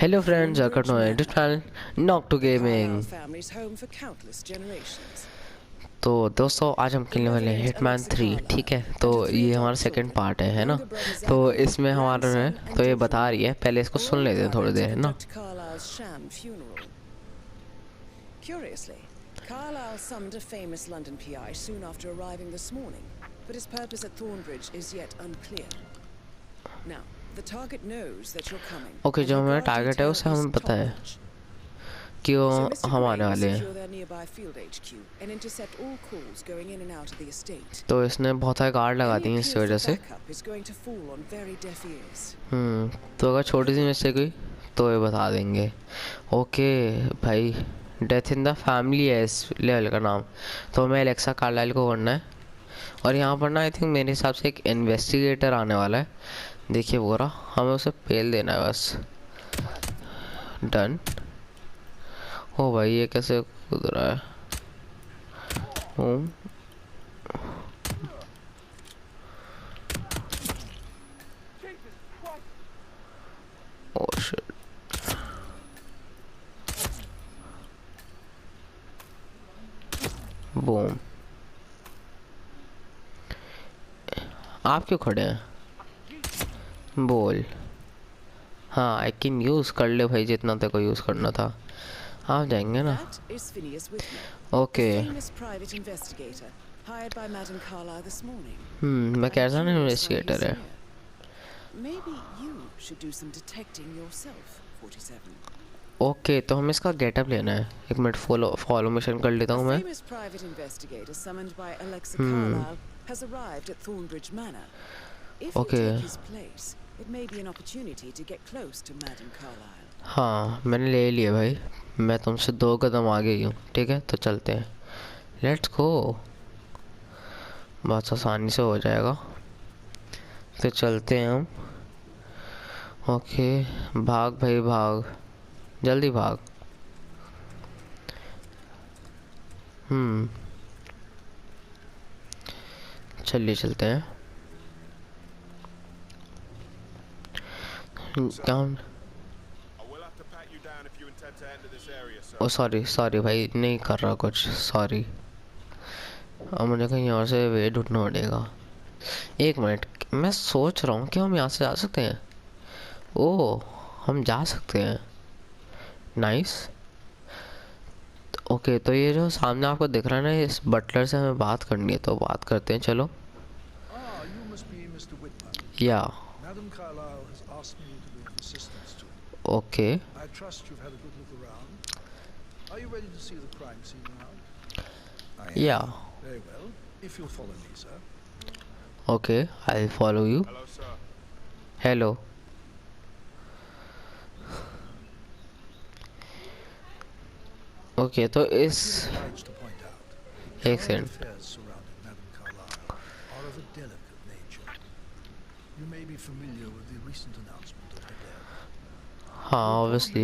Hello friends, welcome to my YouTube channel Knock to Gaming। तो दोस्तों आज हम खेलने वाले हैं हिटमैन 3। ठीक है, तो ये हमारा सेकंड पार्ट है ना। तो इसमें हमारा है, तो ये बता रही है, पहले इसको सुन लेते हैं थोड़ी देर, है ना। Curiously, Carlyle summoned a famous London PI soon after arriving this morning, but his purpose at Thornbridge is yet unclear. Now, the target knows that you're coming. Okay, जो हमारा टारगेट है उसे हमें पता है कि वो हम आने वाले हैं। तो इसने बहुत सारे गार्ड लगा दिए इस वजह से। तो अगर छोटी सी मिस्टेक हुई तो ये बता देंगे। ओके भाई, डेथ इन द फैमिली है इस लेवल का नाम। तो हमें एलेक्सा कार्लाइल को करना है, और यहाँ पर ना आई थिंक मेरे हिसाब से एक इन्वेस्टिगेटर आने वाला है। देखिए वो रहा, हमें उसे पेल देना है बस। डन। ओ भाई ये कैसे कूद रहा है। Oh shit. बूम। आप क्यों खड़े हैं? बोल। हाँ, आई कैन यूज़ कर ले भाई, जितना तेरे को यूज़ करना था। आप जाएंगे ना। ओके। मैं कह रहा ना इन्वेस्टिगेटर है। ओके, तो हमें इसका गेटअप लेना है। एक मिनट, फॉलो मिशन कर लेता हूँ मैं। ओके। हाँ, मैंने ले लिया भाई। मैं तुमसे 2 कदम आगे ही हूँ। ठीक है, तो चलते हैं। Let's go. बहुत आसानी से हो जाएगा, तो चलते हैं हम। ओके, भाग भाई भाग, जल्दी भाग। चलिए चलते हैं। ओ सॉरी भाई, नहीं कर रहा कुछ, सॉरी। अब मुझे कहीं और से वे ढूंढना पड़ेगा। एक मिनट, मैं सोच रहा हूँ कि हम यहाँ से जा सकते हैं। ओह, हम जा सकते हैं। नाइस। ओके, तो ये जो सामने आपको दिख रहा है ना, इस बटलर से हमें बात करनी है, तो बात करते हैं। चलो। या okay. Are you ready to see the crime scene now? Yeah. Very well. If you'll follow me, sir. Okay, I'll follow you. Hello, sir. Hello. Okay, तो इस एक second. You may be familiar with the recent announcement of her death. हाँ, obviously.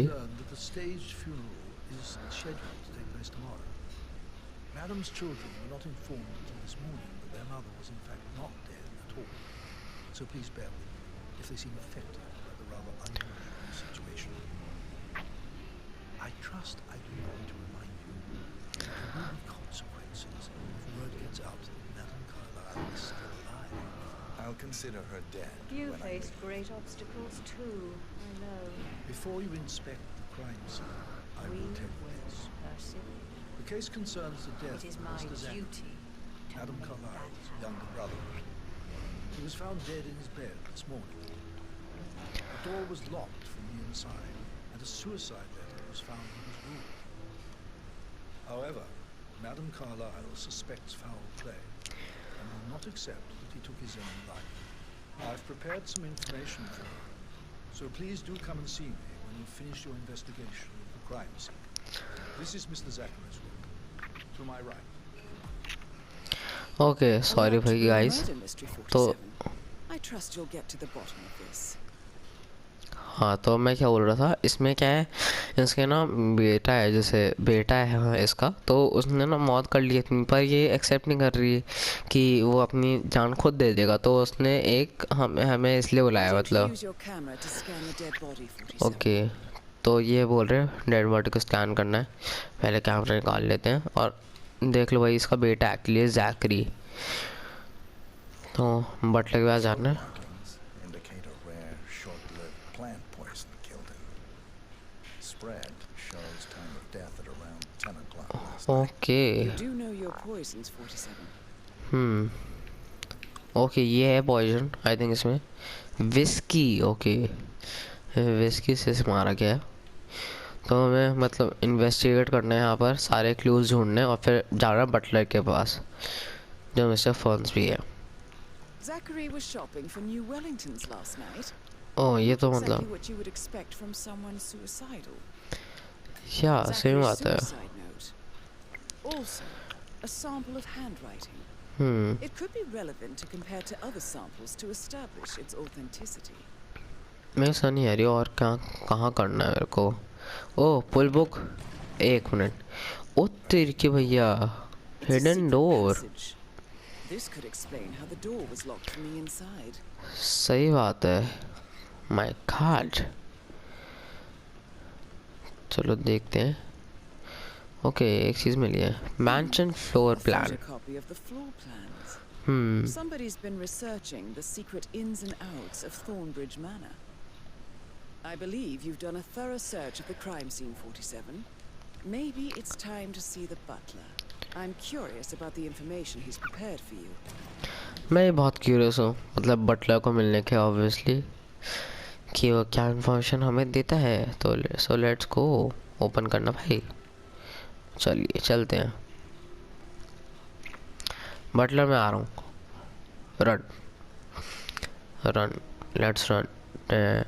The staged funeral is scheduled to take place tomorrow. Madam's children were not informed until this morning that their mother was in fact not dead at all. So please bear with me if they seem affected by the rather unusual situation. I trust I do not need to remind you that there will be consequences if word gets out that Madame Carlyle is still alive. I'll consider her dead. You faced great obstacles too, I know. Before you inspect the crime scene, I will tell you this. The case concerns the death It is of my Mr. Zach, duty. Madame Carlyle's younger brother. He was found dead in his bed this morning. The door was locked from the inside, and a suicide letter was found in his room. However, Madame Carlyle suspects foul play and will not accept that he took his own life. I've prepared some information for you, so please do come and see me when you finish your investigation of the crime scene. This is Mr. Zachary's room, to my right. Okay, sorry भाई guys। तो हाँ, तो मैं क्या बोल रहा था, इसमें क्या है, इसके ना बेटा है, जैसे बेटा है हाँ इसका, तो उसने ना मौत कर ली अपनी, पर ये एक्सेप्ट नहीं कर रही है कि वो अपनी जान खुद दे देगा। तो उसने एक हमें इसलिए बुलाया, मतलब। ओके, तो ये बोल रहे हैं डेड बॉडी को स्कैन करना है, पहले कैमरा निकाल लेते हैं और देख लो भाई इसका बेटा एक्चुअली है जैकरी। तो बटलर के पास जाना है। Markings indicate a rare, short-lived plant poison killed him. Spread shows time of death at around 10 o'clock last night. Okay You do know your poisons, 47. Okay ये है पॉइजन आई थिंक इसमें whisky. Okay whisky से मारा गया है। तो हमें मतलब इन्वेस्टिगेट करना है यहाँ पर, सारे क्लूज ढूंढने और फिर जाना बटलर के पास जो मिस्टर फर्न्स भी है। Zachary was shopping for new Wellingtons last night. ओह ये तो Exactly मतलब what you would expect from someone suicidal. क्या सही Zachary's बात है। suicide note. Also, a sample of handwriting. Hmm It could be relevant to compare to other samples to establish its authenticity. मैं समझ नहीं आ रही और कहाँ करना है मेरे को। ओह पुल बुक, एक मिनट। ओ तेरी की भैया, It's a hidden secret door. passage. This could explain how the door was locked from the inside. सही बात है। माय गॉड, चलो देखते हैं। ओके एक चीज़ मिली है, mention floor A plan. photocopy of the floor plans. Hmm Somebody's been researching the secret ins and outs of Thornbridge Manor. I believe you've done a thorough search of the crime scene, 47. Maybe it's time to see the butler. I'm curious about the information he's prepared for you. मैं बहुत curious हूँ मतलब Buttler को मिलने के obviously कि वो क्या इन्फॉर्मेशन हमें देता है। तो सो लेट्स गो ओपन करना भाई, चलिए चलते हैं। बटलर मैं आ रहा हूँ, रन रन लेट्स रन।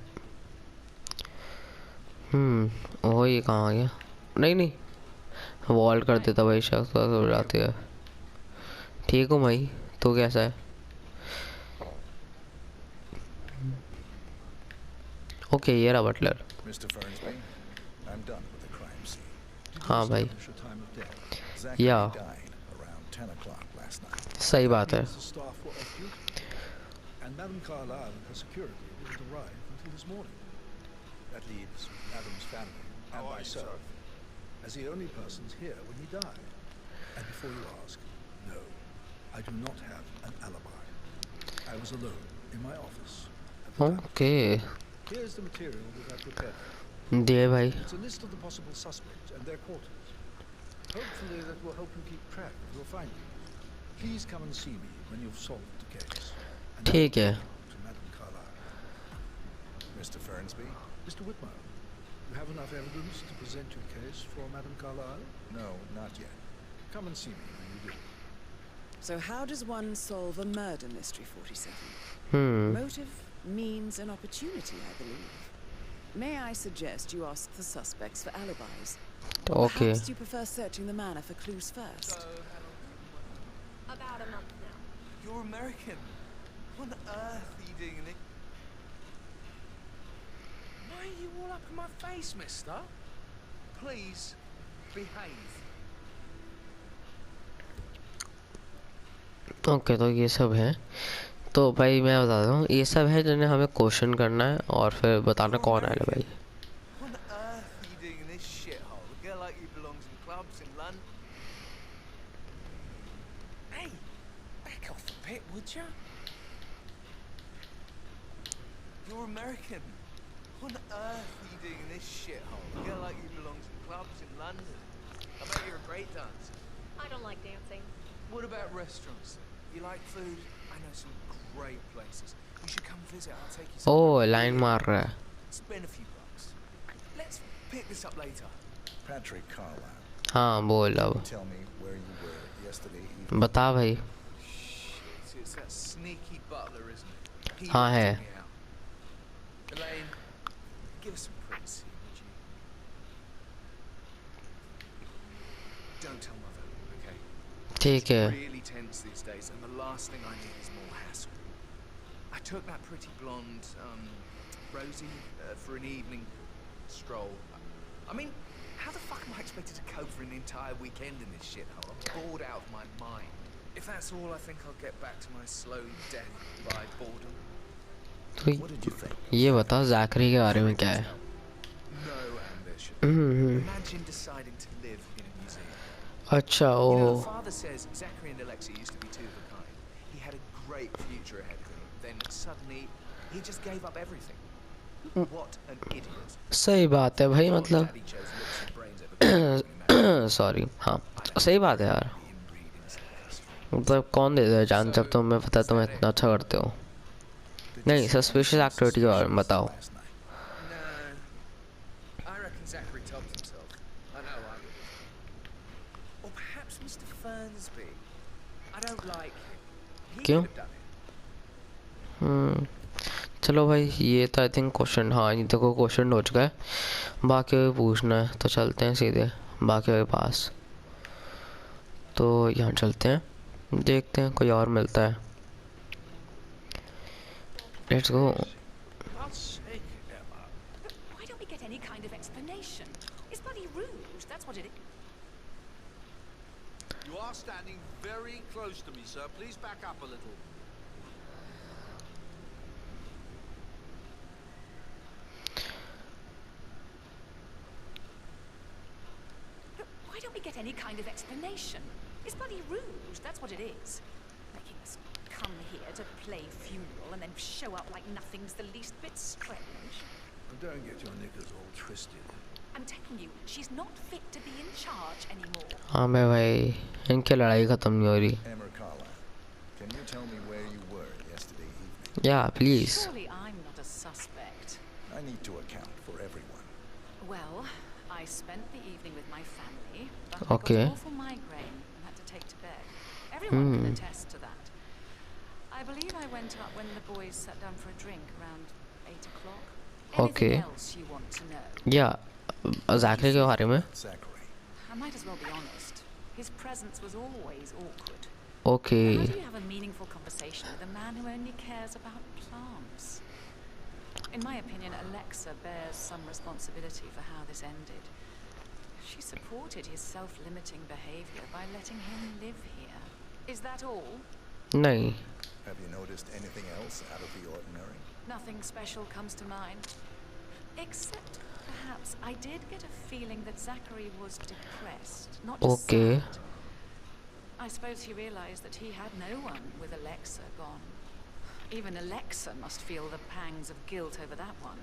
वो ये कहाँ आ गया? नहीं नहीं वॉल्ट कर देता भाई, शख्स हो जाती है। ठीक हूँ भाई, तो कैसा है? ओके ये रहा Buttler. Mr. Fernsby, I'm done with the crime scene. Did you हाँ भाई, establish a time of death? Zachary Yeah. died around 10 o'clock last night. सही बात है। Means the staff were off duty. And Madame Carlyle and her security didn't arrive until this morning. That leaves Madame's family and myself as the only persons here when he died. And before you ask, no, I do not have an alibi. I was alone in my office at the time. Okay Here's the material that I prepared for you. दिए भाई। It's a list of the possible suspects and their quarters. Hopefully that will help you keep track of your findings. Please come and see me when you've solved the case. And ठीक है। to Madame Carlyle. Mr. Fernsby? Mr. Whitmer, you have enough evidence to present your case for Madame Carlyle? No, not yet. Come and see me when you do. So how does one solve a murder mystery, 47? Hmm Motive, means, and opportunity, I believe. May I suggest you ask the suspects for alibis? Or okay perhaps you prefer searching the manor for clues first? About a month now. You're American. What on earth are you doing in it? Why are you all up in my face, mister? Please, behave. Okay तो ये सब है। तो भाई मैं बताता हूँ, ये सब है जिन्हें हमें क्वेश्चन करना है और फिर बताना कौन आया भाई। What on earth are you doing in this shithole? A girl like you belongs in clubs in London. Hey, back off a bit, would you? You're American. What on earth are you doing in this shithole? A girl like you belongs in clubs in London. I bet you're a great dancer. I don't like dancing. What about restaurants? You like food? I know some great places. You should come visit. I'll take you ओ somewhere. Line मार रहा है। Spend a few bucks. Let's pick this up later. Patrick Carlyle. हाँ बोल अब Tell me where you were yesterday evening. बता भाई। Shit, it's that sneaky butler, isn't it? He हाँ, ratted है। me out. Elaine, give us some privacy, would you? Don't tell mother, okay? ठीक है। Really tense these days, and the last thing I need is more hassle. I took that pretty blonde, Rosie, for an evening stroll. I mean, how the fuck am I expected to cope for an entire weekend in this shithole? I'm bored out of my mind. If that's all, I think I'll get back to my slow death by boredom. तो What did you think? ये बता Zachary के बारे में क्या है? No exhibition. Hmm. Imagine deciding to live in a museum. अच्छा You know, O Father says Zachary and Alexa used to be two of a kind. He had a great future ahead of him. Then suddenly, he just gave up everything. What an idiot. सही बात है भाई, Thought मतलब Daddy chose looks and brains over beauty when he married him. Sorry, हाँ I don't सही think बात है there's यार, any inbreeding some history. मतलब कौन दे दे जान So, जब तुम्हें पता है is तुम that इतना it? अच्छा करते हो। Did you नहीं, see सस्पिशियस anything एक्टिविटी और suspicious बताओ। last night? No. I reckon Zachary topped himself. I know I would have. Or perhaps Mr. Fernsby. I don't like him. He क्यों? could have done it. चलो भाई, ये तो I think question, हाँ ये तो क्वेश्चन हो चुका है, बाकी अभी पूछना है तो चलते हैं सीधे बाकी के पास। तो यहाँ चलते हैं, देखते हैं कोई और मिलता है। Let's go. God's sake, Emma. But why don't we get any kind of explanation? It's bloody rude, that's what it is. You are standing very close to me, sir. Please back up a little. But why don't we get any kind of explanation? It's bloody rude, that's what it is. Making us come here to play funeral and then show up like nothing's the least bit strange. Don't get your knickers all twisted. I'm telling you, she's not fit to be in charge anymore. हाँ मैं भाई, इनकी लड़ाई ख़त्म नहीं हो रही। Emma Carlyle, can you tell me where you were yesterday evening? या please. Surely I'm not a suspect. I need to account for everyone. Well, I spent the evening with my family, but I Okay. got an awful migraine and had to take to bed. Everyone can attest to that. I believe I went up when the boys sat down for a drink around 8 o'clock. Anything Okay. else you want to know? या ज़ैकरी के बारे में। Zachary. I might as well be honest. His presence was always awkward. Okay. How do you have a meaningful conversation with a man who only cares about plants? In my opinion, Alexa bears some responsibility for how this ended. She supported his self-limiting behavior by letting him live here. Is that all? नहीं। Have you noticed anything else out of the ordinary? Nothing special comes to mind. Except, perhaps, I did get a feeling that Zachary was depressed, not just Okay. sad. I suppose he realized that he had no one with Alexa gone. Even Alexa must feel the pangs of guilt over that one,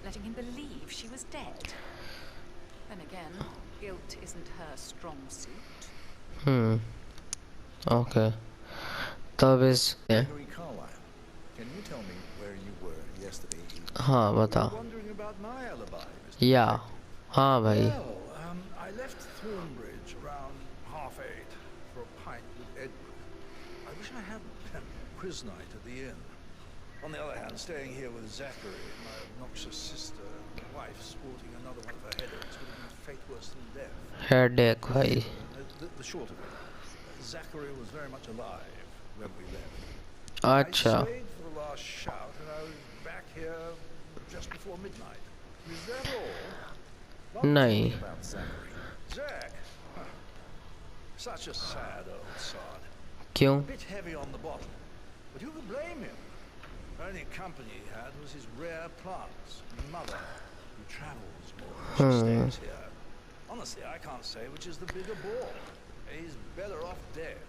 letting him believe she was dead. Then again, guilt isn't her strong suit. Okay. तब इस Gregory Carlyle, can you tell me where you were yesterday evening? हाँ बता। You're wondering about my alibi, Mr. या हाँ भाई। Well, I left Thornbridge around 8:30 for a pint with Edward. I wish I hadn't. Quiz night at the inn. On the other hand, staying here with Zachary, my obnoxious sister, and my wife sporting another one of her headaches would have been fate worse than death. Headache भाई। The short of it, Zachary was very much alive when we left. अच्छा। I stayed for the last shout, and I was back here just before midnight. Is that all? नहीं। About Zachary. Zach? Huh. Such a sad old sod. क्यों? A bit heavy on the bottle. But who could blame him? The only company he had was his rare plants and mother, who travels more than she stays here. Honestly, I can't say which is the bigger bore. He's better off dead.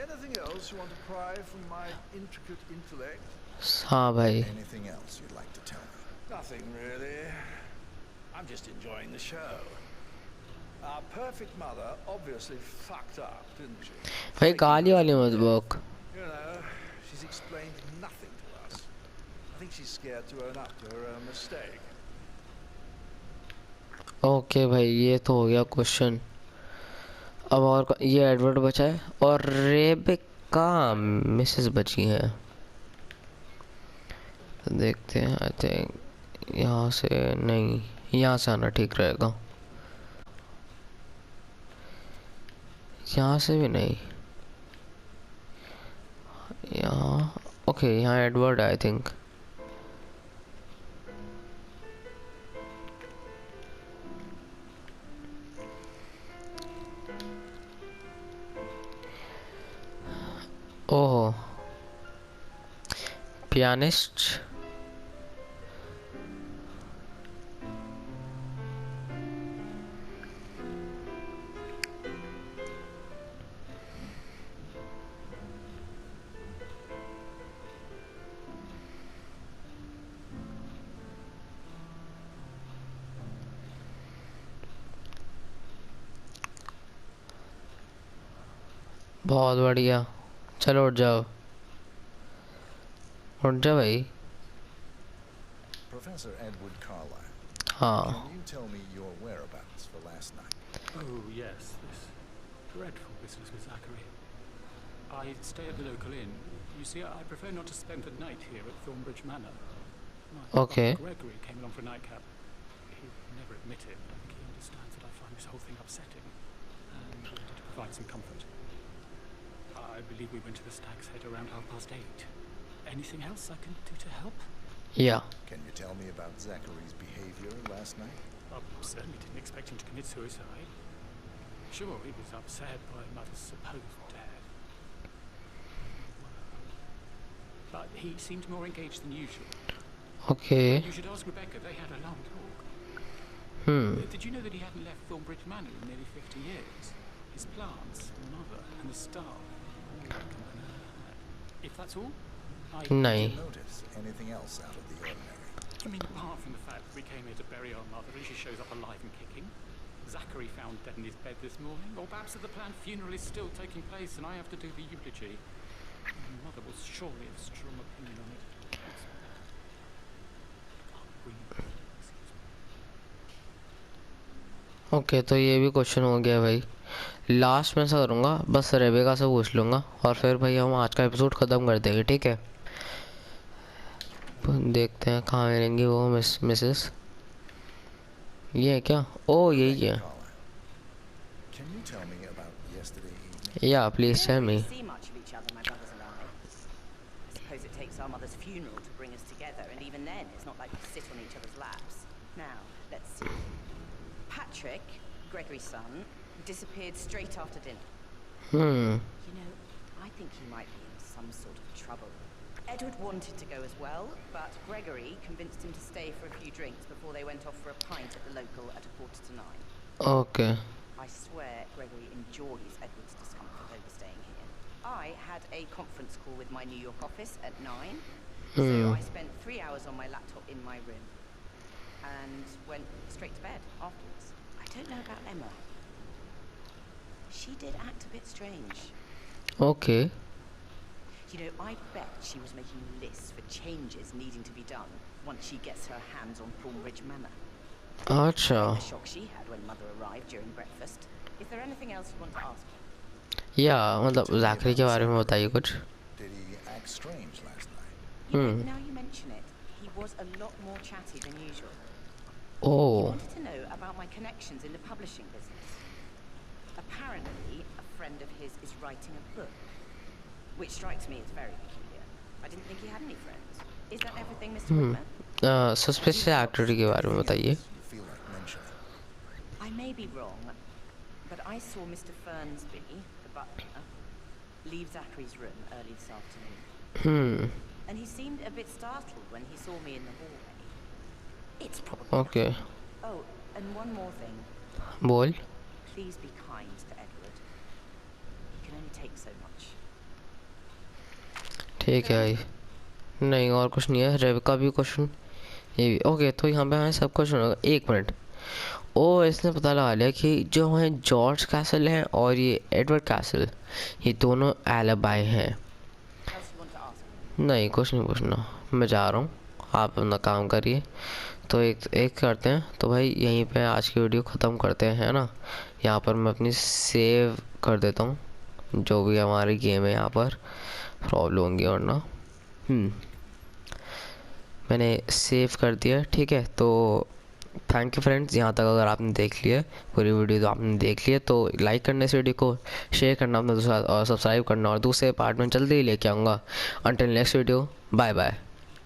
Anything else you want to pry from my intricate intellect? हाँ भाई। Anything else you'd like to tell me? Nothing really. I'm just enjoying the show. Our perfect mother obviously fucked up, didn't she? भाई गाली वाली मत बक। You know, she's explained nothing to us. I think she's scared to own up to her own mistake. Okay भाई, ये तो हो गया question. अब और ये एडवर्ड बचा है और रेबेका मिसेस बची हैं। देखते हैं, आई थिंक यहाँ से नहीं, यहाँ से आना ठीक रहेगा। यहाँ से भी नहीं, यहाँ ओके, यहाँ Edward I think. Oh, pianist. बहुत बढ़िया। चलो उठ जाओ, उठ जा भाई। Professor Edward Carlyle, हाँ। can you tell me your whereabouts for last night? Oh, yes, this dreadful business with Zachary. I stay at the local inn. You see, I prefer not to spend the night here at Thornbridge Manor. My Okay. brother Gregory came along for a nightcap. He would never admit it, but I think he understands that I find this whole thing upsetting, and wanted to provide some comfort. I believe we went to the Stag's Head around 8:30. Anything else I can do to help? या Can you tell me about Zachary's behavior last night? I certainly didn't expect him to commit suicide. Sure, he was upset by Mother's supposed death. But he seemed more engaged than usual. Okay. You should ask Rebecca, they had a long talk. Did you know that he hadn't left Thornbridge Manor in nearly 50 years? His plants, Mother, and the star. If that's all, I... नहीं। Did you notice anything else out of the ordinary? You mean apart from the fact that we came here to bury our mother and she shows up alive and kicking? Zachary found dead in his bed this morning? Or perhaps that the planned funeral is still taking place and I have to do the eulogy? My mother will surely have a strong opinion on it. Okay तो ये भी question हो गया भाई। Last में ऐसा करूँगा, बस रेबेका से पूछ लूँगा और फिर भाई हम आज का एपिसोड ख़त्म कर देंगे, ठीक है। देखते हैं कहाँ मिलेंगी वो मिसेस। ये है क्या? ओ यही है। Carlyle, can you tell me about yesterday evening? या We please don't tell really me. see much of each other, my brothers and I. I suppose it takes our mother's funeral to bring us together, and even then, it's not like we sit on each other's laps. Now, let's see. Patrick, Gregory's son, disappeared straight after dinner. You know, I think he might be in some sort of trouble. Edward wanted to go as well, but Gregory convinced him to stay for a few drinks before they went off for a pint at the local at 9:15. Okay. I swear Gregory enjoys Edward's discomfort overstaying here. I had a conference call with my New York office at 9, so I spent 3 hours on my laptop in my room and went straight to bed afterwards. I don't know about Emma. She did act a bit strange. Okay. You know, I bet she was making lists for changes needing to be done once she gets her hands on Thornbridge Manor. अच्छा। The shock she had when Mother arrived during breakfast. Is there anything else you want to ask? या मतलब ज़ाकरी के बारे में बताइए कुछ। Did he act strange last night? You know, now you mention it, he was a lot more chatty than usual. He oh wanted to know about my connections in the publishing business. Apparently, a friend of his is writing a book, which strikes me as very peculiar. I didn't think he had any friends. Is that everything, Mr. Whitmer? Suspicious activity के बारे में बताइए। You feel like mentioning? I may be wrong, but I saw Mr. Fernsby, the butler, leave Zachary's room early this afternoon. And he seemed a bit startled when he saw me in the hallway. It's probably okay nothing. Oh, and one more thing. बोल। Please be kind to Edward. He can only take so much. ठीक है भाई। नहीं और कुछ नहीं है। Rebecca भी क्वेश्चन, ये भी ओके। तो यहाँ पे हमें सब क्वेश्चन होगा। एक मिनट, ओ इसने पता लगा लिया कि जो है जॉर्ज कैसल हैं और ये एडवर्ड कैसल, ये दोनों एलिबाई हैं। Else you want to ask? नहीं कुछ नहीं पूछना, मैं जा रहा हूँ, आप अपना काम करिए। तो एक करते हैं तो भाई यहीं पे आज की वीडियो ख़त्म करते हैं, है ना। यहाँ पर मैं अपनी सेव कर देता हूँ, जो भी हमारी गेम है यहाँ पर प्रॉब्लम होंगी और ना। मैंने सेव कर दिया, ठीक है। तो थैंक यू फ्रेंड्स, यहाँ तक अगर आपने देख लिया पूरी वीडियो तो आपने देख लिया, तो लाइक करना इस वीडियो को, शेयर करना अपने दूसरा और सब्सक्राइब करना, और दूसरे पार्ट में जल्दी ही लेके आऊँगा। Until next video, bye bye.